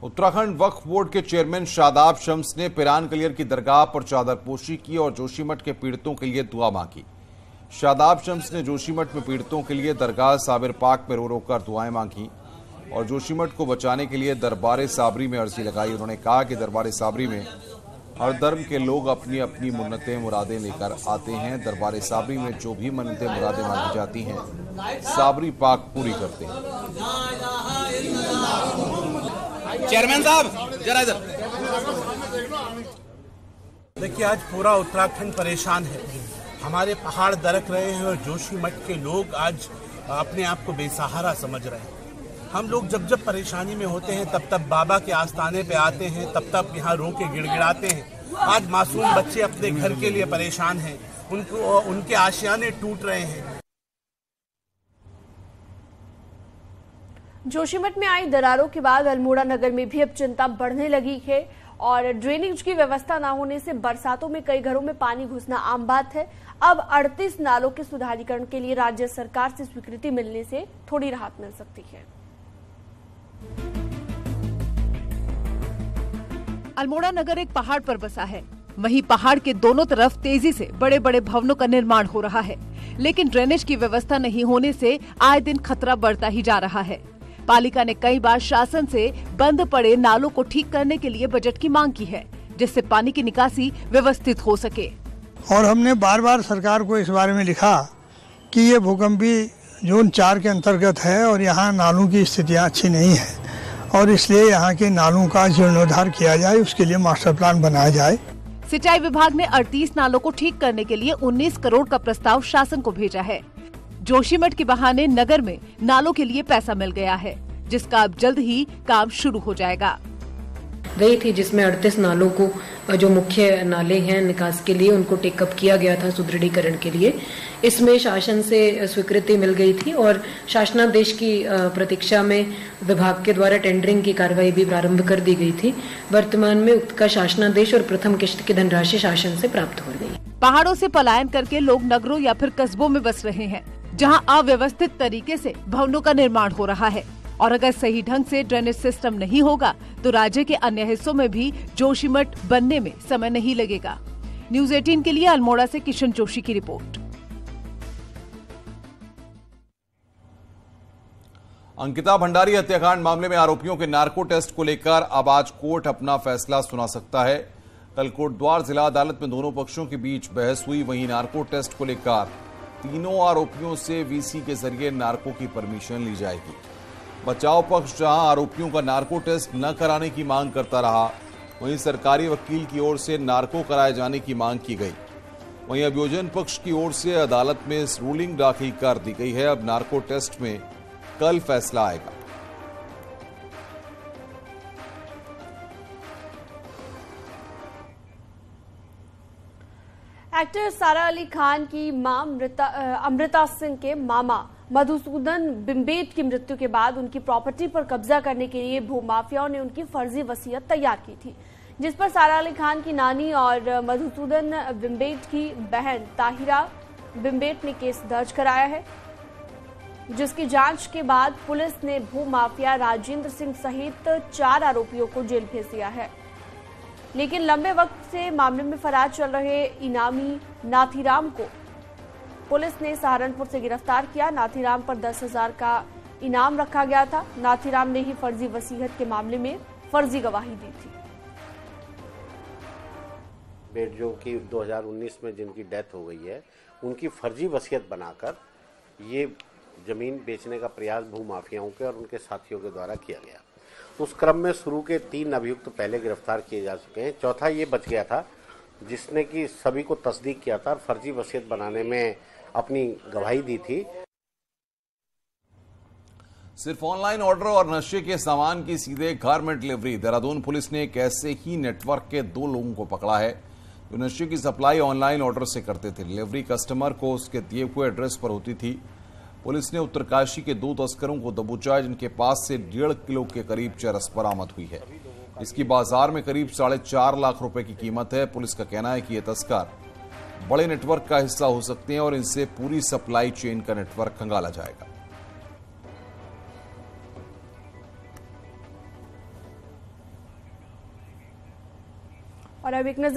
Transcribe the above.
उत्तराखंड वक्फ board के chairman Shadab Shams ने पिरान कलियर की दरगाह पर चादरपोशी की और जोशीमठ के पीड़ितों के लिए दुआ मांगी। शादाब शम्स ने जोशीमठ में पीड़ितों के लिए दरगाह साबिर पाक में रो रो कर दुआएं मांगी और जोशीमठ को बचाने के लिए दरबार साबरी में अर्जी लगाई। उन्होंने कहा कि दरबार साबरी में हर धर्म के लोग अपनी अपनी मन्नतें मुरादें लेकर आते हैं। दरबार साबरी में जो भी मन्नतें मुरादें मांगी जाती हैं, साबरी पाक पूरी करते हैं। चेयरमैन साहब जरा इधर देखिए, आज पूरा उत्तराखंड परेशान है। हमारे पहाड़ दरक रहे हैं और जोशीमठ के लोग आज अपने आप को बेसहारा समझ रहे हैं। हम लोग जब जब परेशानी में होते हैं तब तब बाबा के आस्थाने पे आते हैं, तब तब यहाँ रो के गिड़गिड़ाते हैं। आज मासूम बच्चे अपने घर के लिए परेशान हैं, उनके आशियाने टूट रहे हैं। जोशीमठ में आई दरारों के बाद अल्मोड़ा नगर में भी अब चिंता बढ़ने लगी है और ड्रेनेज की व्यवस्था न होने से बरसातों में कई घरों में पानी घुसना आम बात है। अब 38 नालों के सुधारीकरण के लिए राज्य सरकार से स्वीकृति मिलने से थोड़ी राहत मिल सकती है। अल्मोड़ा नगर एक पहाड़ पर बसा है। वहीं पहाड़ के दोनों तरफ तेजी से बड़े बड़े भवनों का निर्माण हो रहा है, लेकिन ड्रेनेज की व्यवस्था नहीं होने से आए दिन खतरा बढ़ता ही जा रहा है। पालिका ने कई बार शासन से बंद पड़े नालों को ठीक करने के लिए बजट की मांग की है, जिससे पानी की निकासी व्यवस्थित हो सके। और हमने बार बार सरकार को इस बारे में लिखा कि ये भूकंपी जोन 4 के अंतर्गत है और यहाँ नालों की स्थितियाँ अच्छी नहीं है और इसलिए यहाँ के नालों का जीर्णोद्धार किया जाए, उसके लिए मास्टर प्लान बनाया जाए। सिंचाई विभाग ने 38 नालों को ठीक करने के लिए 19 करोड़ का प्रस्ताव शासन को भेजा है। जोशीमठ के बहाने नगर में नालों के लिए पैसा मिल गया है, जिसका अब जल्द ही काम शुरू हो जाएगा। गई थी जिसमें 38 नालों को, जो मुख्य नाले हैं निकास के लिए, उनको टेकअप किया गया था सुदृढ़ीकरण के लिए। इसमें शासन से स्वीकृति मिल गई थी और शासनादेश की प्रतीक्षा में विभाग के द्वारा टेंडरिंग की कार्रवाई भी प्रारंभ कर दी गई थी। वर्तमान में उक्त का शासनादेश और प्रथम किश्त की धनराशि शासन से प्राप्त हो गई। पहाड़ों से पलायन करके लोग नगरों या फिर कस्बों में बस रहे हैं, जहां अव्यवस्थित तरीके से भवनों का निर्माण हो रहा है और अगर सही ढंग से ड्रेनेज सिस्टम नहीं होगा तो राज्य के अन्य हिस्सों में भी जोशीमठ बनने में समय नहीं लगेगा। न्यूज़ 18 के लिए अल्मोड़ा से किशन जोशी की रिपोर्ट। अंकिता भंडारी हत्याकांड मामले में आरोपियों के नार्को टेस्ट को लेकर अब आज कोर्ट अपना फैसला सुना सकता है। कल कोटद्वार जिला अदालत में दोनों पक्षों के बीच बहस हुई। वहीं नार्को टेस्ट को लेकर तीनों आरोपियों से वीसी के जरिए नार्को की परमिशन ली जाएगी। बचाव पक्ष जहां आरोपियों का नार्को टेस्ट न कराने की मांग करता रहा, वहीं सरकारी वकील की ओर से नार्को कराए जाने की मांग की गई। वहीं अभियोजन पक्ष की ओर से अदालत में रूलिंग दाखिल कर दी गई है। अब नार्को टेस्ट में कल फैसला आएगा। एक्टर सारा अली खान की मां अमृता सिंह के मामा मधुसूदन बिम्बेट की मृत्यु के बाद उनकी प्रॉपर्टी पर कब्जा करने के लिए भूमाफियाओं ने उनकी फर्जी वसीयत तैयार की थी, जिस पर सारा अली खान की नानी और मधुसूदन बिम्बेट की बहन ताहिरा बिम्बेट ने केस दर्ज कराया है, जिसकी जांच के बाद पुलिस ने भूमाफिया राजेंद्र सिंह सहित 4 आरोपियों को जेल भेज दिया है। लेकिन लंबे वक्त से मामले में फरार चल रहे इनामी नाथीराम को पुलिस ने सहारनपुर से गिरफ्तार किया। नाथीराम पर 10,000 का इनाम रखा गया था। नाथीराम ने ही फर्जी वसीयत के मामले में फर्जी गवाही दी थी। जो कि 2019 में जिनकी डेथ हो गई है, उनकी फर्जी वसीयत बनाकर ये जमीन बेचने का प्रयास भूमाफियाओं के और उनके साथियों के द्वारा किया गया। उस क्रम में शुरू के 3 अभियुक्त पहले गिरफ्तार किए जा चुके हैं। चौथा ये बच गया था जिसने कि सभी को तस्दीक किया था और फर्जी वसीयत बनाने में अपनी गवाही दी थी। सिर्फ ऑनलाइन ऑर्डर और नशे के सामान की सीधे घर में डिलीवरी। देहरादून पुलिस ने एक ऐसे ही नेटवर्क के 2 लोगों को पकड़ा है जो नशे की सप्लाई ऑनलाइन ऑर्डर से करते थे। डिलीवरी कस्टमर को उसके दिए हुए एड्रेस पर होती थी। पुलिस ने उत्तरकाशी के 2 तस्करों को दबोचा, जिनके पास से 1.5 किलो के करीब चरस बरामद हुई है। इसकी बाजार में करीब 4.5 लाख रुपए की कीमत है। पुलिस का कहना है कि ये तस्कर बड़े नेटवर्क का हिस्सा हो सकते हैं और इनसे पूरी सप्लाई चेन का नेटवर्क खंगाला जाएगा। और अब एक नजर